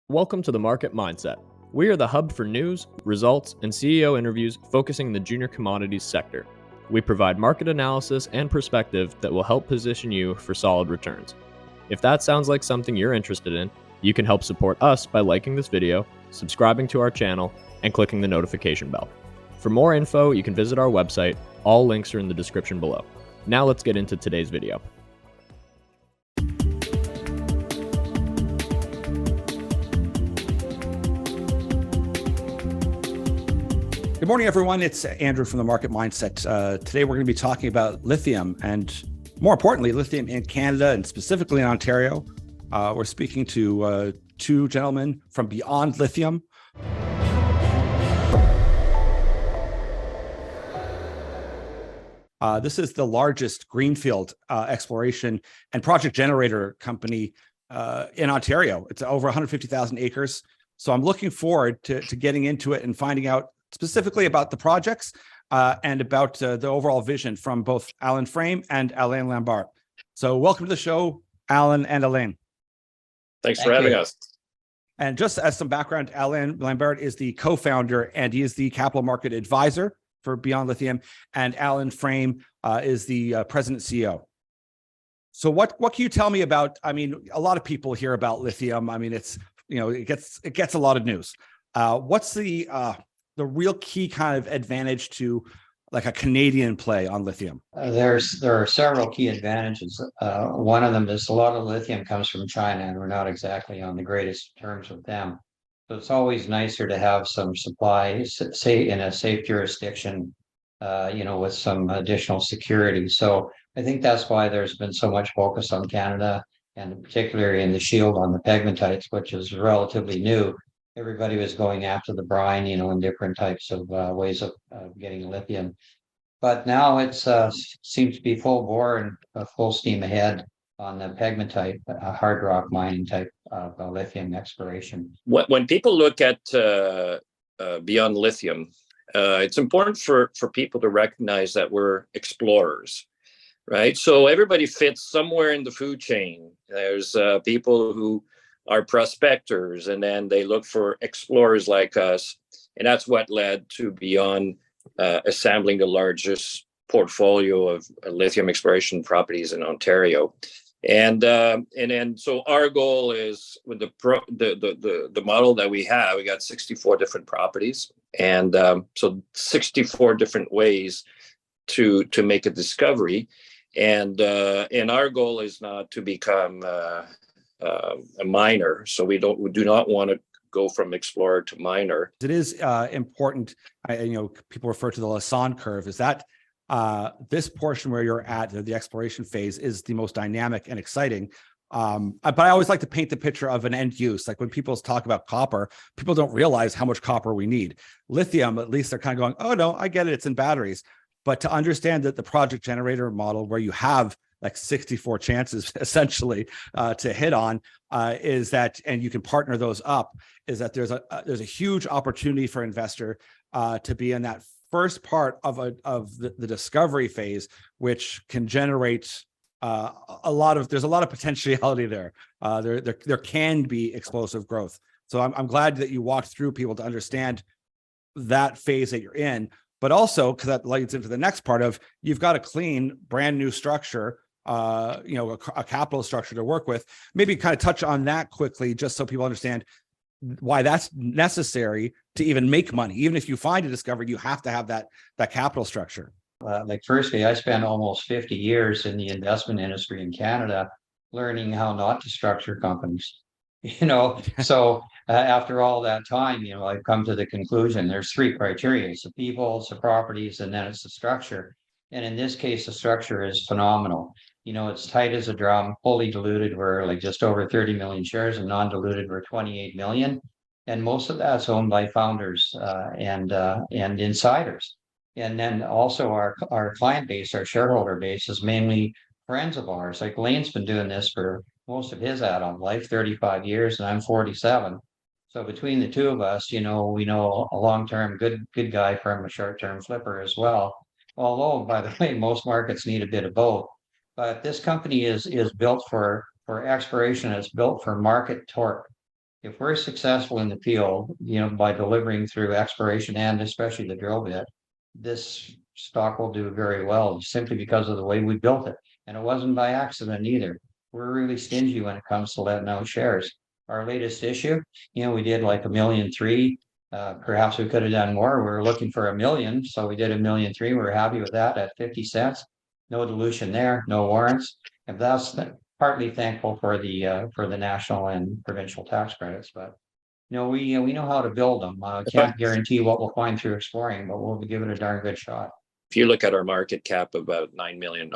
Welcome to the Market Mindset. We are the hub for news, results, and CEO interviews focusing the junior commodities sector. We provide market analysis and perspective that will help position you for solid returns. If that sounds like something you're interested in, you can help support us by liking this video, subscribing to our channel, and clicking the notification bell. For more info, you can visit our website. All links are in the description below. Now let's get into today's video. Good morning, everyone. It's Andrew from the Market Mindset. Today, we're going to be talking about lithium and, more importantly, lithium in Canada and specifically in Ontario. We're speaking to two gentlemen from Beyond Lithium. This is the largest greenfield exploration and project generator company in Ontario. It's over 150,000 acres. So I'm looking forward to getting into it and finding out specifically about the projects and about the overall vision from both Alain Frame and Alain Lambert. So welcome to the show, Alain and Alain. Thanks for having us. And just as some background, Alain Lambert is the co-founder and he is the capital market advisor for Beyond Lithium, and Alain Frame is the president CEO. So what can you tell me about, I mean, a lot of people hear about lithium. I mean, it's, you know, it gets a lot of news. What's the real key kind of advantage to like a Canadian play on lithium? There are several key advantages. One of them is a lot of lithium comes from China, and we're not exactly on the greatest terms with them. So it's always nicer to have some supply, say in a safe jurisdiction, with some additional security. So I think that's why there's been so much focus on Canada, and particularly in the shield on the pegmatites, which is relatively new. Everybody was going after the brine, in different types of ways of getting lithium. But now it seems to be full bore and full steam ahead on the pegmatite, hard rock mining type of lithium exploration. When people look at Beyond Lithium, it's important for people to recognize that we're explorers, right? So everybody fits somewhere in the food chain. There's people who are prospectors, and then they look for explorers like us. And that's what led to Beyond assembling the largest portfolio of lithium exploration properties in Ontario. And then so our goal is with the model that we have, we got 64 different properties, and so 64 different ways to make a discovery. And our goal is not to become a miner, so we do not want to go from explorer to miner. It is important. People refer to the Lassonde curve. Is that this portion where you're at, the exploration phase, is the most dynamic and exciting. But I always like to paint the picture of an end use. Like when people talk about copper, people don't realize how much copper we need. Lithium, at least they're kind of going, oh no, I get it, it's in batteries. But to understand that the project generator model, where you have like 64 chances essentially to hit on, is that, and you can partner those up, is that there's a huge opportunity for investor to be in that first part of the discovery phase, which can generate there's a lot of potentiality there. There can be explosive growth. So I'm glad that you walked through people to understand that phase that you're in, but also because that leads into the next part of, you've got a clean, brand new structure, a capital structure to work with. Maybe kind of touch on that quickly, just so people understand why that's necessary to even make money. Even if you find a discovery, you have to have that capital structure. Firstly, I spent almost 50 years in the investment industry in Canada, learning how not to structure companies. So after all that time, I've come to the conclusion there's three criteria: it's the people, it's the properties, and then it's the structure. And in this case, the structure is phenomenal. It's tight as a drum, fully diluted. We're like just over 30 million shares, and non-diluted, we're 28 million. And most of that's owned by founders and insiders. And then also our client base, our shareholder base, is mainly friends of ours. Like Lane's been doing this for most of his adult life, 35 years, and I'm 47. So between the two of us, we know a long-term good guy from a short-term flipper as well. Although, by the way, most markets need a bit of both. But this company is built for exploration. It's built for market torque. if we're successful in the field, by delivering through exploration and especially the drill bit, this stock will do very well simply because of the way we built it. And it wasn't by accident either. We're really stingy when it comes to letting out shares. Our latest issue, we did like 1.3 million. Perhaps we could have done more. We were looking for 1 million, so we did 1.3 million. We're happy with that at 50 cents. No dilution there, no warrants. And that's partly thankful for the national and provincial tax credits, but we know how to build them. Can't guarantee what we'll find through exploring, but we'll give it a darn good shot. If you look at our market cap, about $9 million,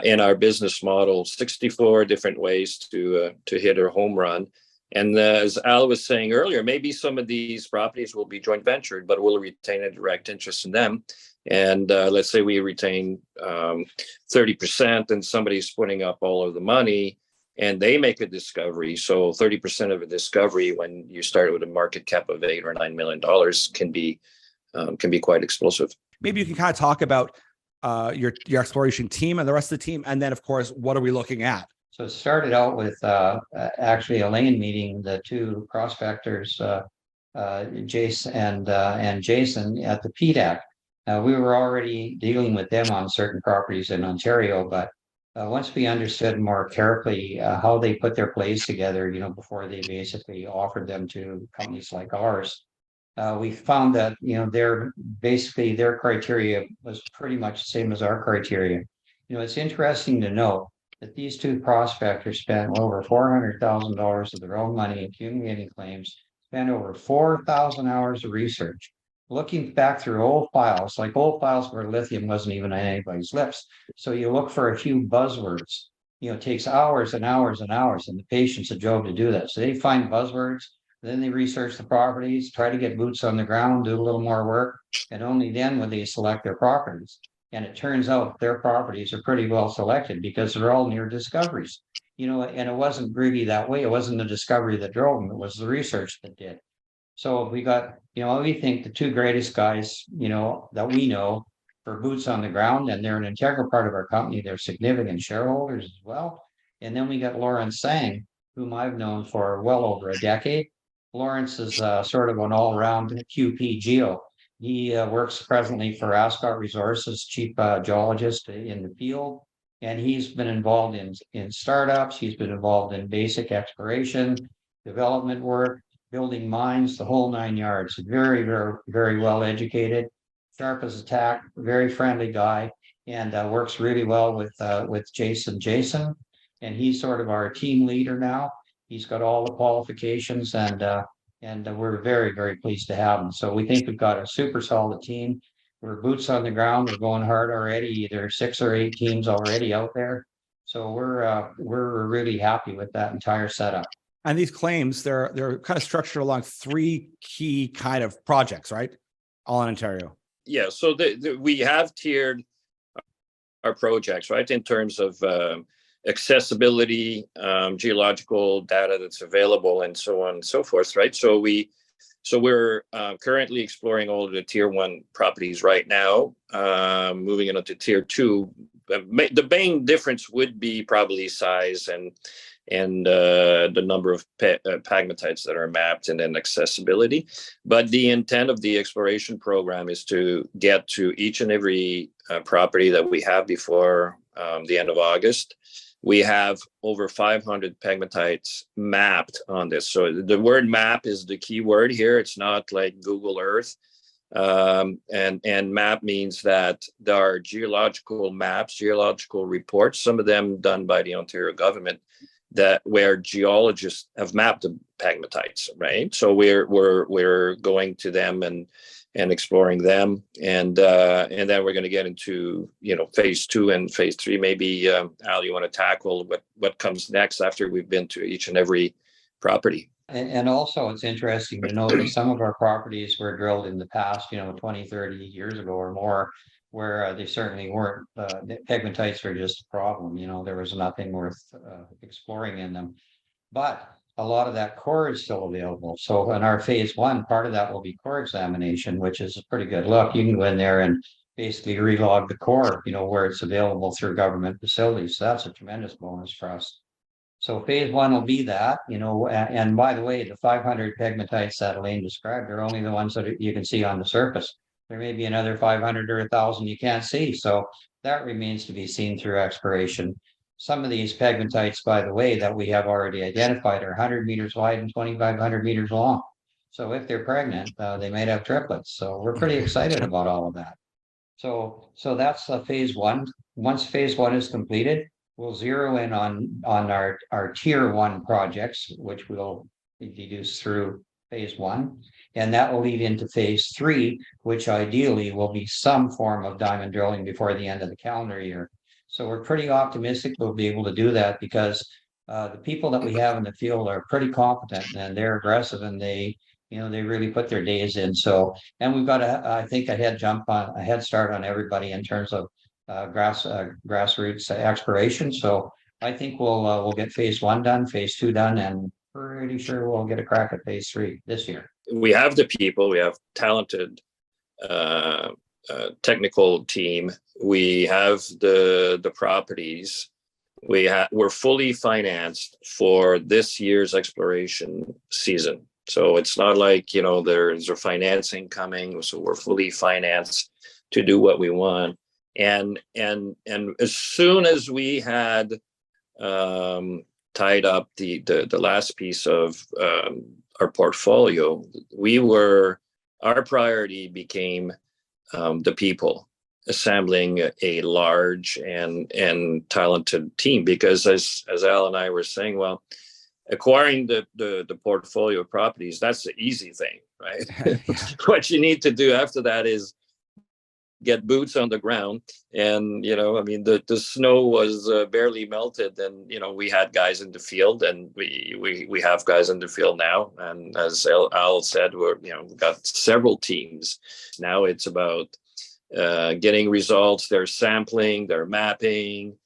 in our business model, 64 different ways to hit a home run. And as Al was saying earlier, maybe some of these properties will be joint ventured, but we'll retain a direct interest in them. And let's say we retain 30% and somebody's putting up all of the money and they make a discovery. So 30% of a discovery when you start with a market cap of $8 or $9 million can be quite explosive. Maybe you can kind of talk about your exploration team and the rest of the team. And then, of course, what are we looking at? So it started out with actually Elaine meeting the two prospectors, Jace and Jason at the PDAC. We were already dealing with them on certain properties in Ontario, but once we understood more carefully how they put their plays together, before they basically offered them to companies like ours, we found that their criteria was pretty much the same as our criteria. It's interesting to note that these two prospectors spent over $400,000 of their own money accumulating claims, spent over 4,000 hours of research, looking back through old files where lithium wasn't even on anybody's lips. So you look for a few buzzwords. It takes hours and hours and hours, and the patience of Job to do that. So they find buzzwords, then they research the properties, try to get boots on the ground, do a little more work, and only then would they select their properties. And it turns out their properties are pretty well selected because they're all near discoveries. And it wasn't really that way. It wasn't the discovery that drove them. It was the research that did. So we got, we think the two greatest guys, that we know for boots on the ground, and they're an integral part of our company. They're significant shareholders as well. And then we got Lawrence Sang, whom I've known for well over a decade. Lawrence is sort of an all-around QP geo. He works presently for Ascot Resources, chief geologist in the field, and he's been involved in startups. He's been involved in basic exploration, development work, building mines, the whole 9 yards. Very, very, very well educated, sharp as a tack, very friendly guy, and works really well with Jason. And he's sort of our team leader now. He's got all the qualifications, and we're very, very pleased to have him. So we think we've got a super solid team. We're boots on the ground. We're going hard already. Either 6 or 8 teams already out there. So we're really happy with that entire setup. And these claims, they're kind of structured along 3 key kind of projects, right? All in Ontario. Yeah. So we have tiered our projects, right, in terms of accessibility, geological data that's available, and so on and so forth, right? So we're currently exploring all of the tier 1 properties right now, moving into tier 2. The main difference would be probably size and the number of pegmatites that are mapped, and then accessibility. But the intent of the exploration program is to get to each and every property that we have before the end of August. We have over 500 pegmatites mapped on this. So the word map is the key word here. It's not like Google Earth. And map means that there are geological maps, geological reports, some of them done by the Ontario government, that where geologists have mapped the pegmatites, right? So we're going to them and exploring them, and then we're going to get into phase 2 and phase 3. Maybe Al, you want to tackle what comes next after we've been to each and every property. And also it's interesting to note that some of our properties were drilled in the past, 20, 30 years ago or more, where they certainly weren't, the pegmatites were just a problem. There was nothing worth exploring in them. But a lot of that core is still available. So in our phase 1, part of that will be core examination, which is a pretty good look. You can go in there and basically relog the core, where it's available through government facilities. So that's a tremendous bonus for us. So phase one will be that, and by the way, the 500 pegmatites that Elaine described are only the ones that you can see on the surface. There may be another 500 or 1,000 you can't see. So that remains to be seen through exploration. Some of these pegmatites, by the way, that we have already identified are 100 meters wide and 2,500 meters long. So if they're pregnant, they might have triplets. So we're pretty excited about all of that. So that's phase one. Once phase one is completed, we'll zero in on our tier one projects, which we'll deduce through phase one. And that will lead into phase three, which ideally will be some form of diamond drilling before the end of the calendar year. So we're pretty optimistic we'll be able to do that because the people that we have in the field are pretty competent and they're aggressive and they really put their days in. So, and we've got I think a head start on everybody in terms of grassroots exploration. So I think we'll get phase one done, phase two done, and pretty sure we'll get a crack at phase three this year. We have the people, we have talented technical team. We have the properties. We're fully financed for this year's exploration season. So it's not like, there's a financing coming. So we're fully financed to do what we want. And as soon as we had tied up the last piece of our portfolio, our priority became the people, assembling a large and talented team. Because as Al and I were saying, well, acquiring the portfolio of properties, that's the easy thing, right? What you need to do after that is get boots on the ground. And, the snow was barely melted. And, we had guys in the field, and we have guys in the field now. And as Al said, we've got several teams. Now it's about getting results. They're sampling, they're mapping.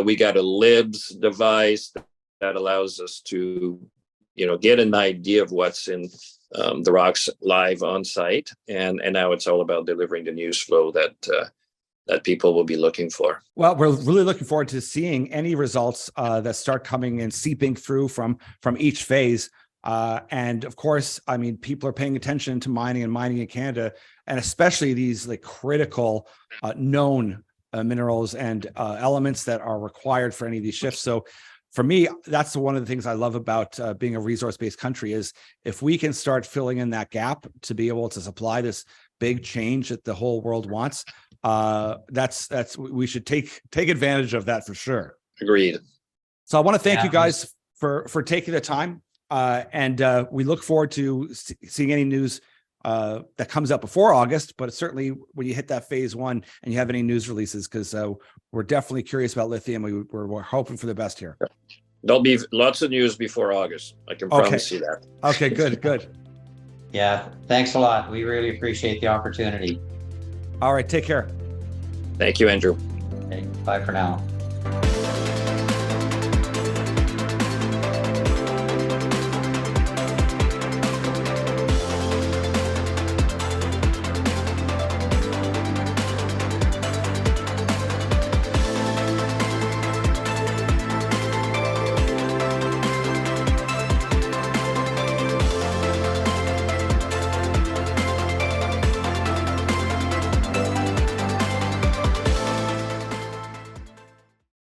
We got a LIBS device that allows us to, get an idea of what's in the rocks live on site. And now it's all about delivering the news flow that people will be looking for. Well, we're really looking forward to seeing any results that start coming and seeping through from each phase. And of course, people are paying attention to mining in Canada, and especially these critical known minerals and elements that are required for any of these shifts. So for me, that's one of the things I love about being a resource-based country is if we can start filling in that gap to be able to supply this big change that the whole world wants, we should take advantage of that for sure. Agreed. So I want to thank you guys for taking the time, and we look forward to seeing any news that comes out before August, but certainly when you hit that phase one and you have any news releases, because we're definitely curious about lithium. We're hoping for the best here. There'll be lots of news before August. I can promise you that. Okay, good. Yeah, thanks a lot. We really appreciate the opportunity. All right, take care. Thank you, Andrew. Okay, bye for now.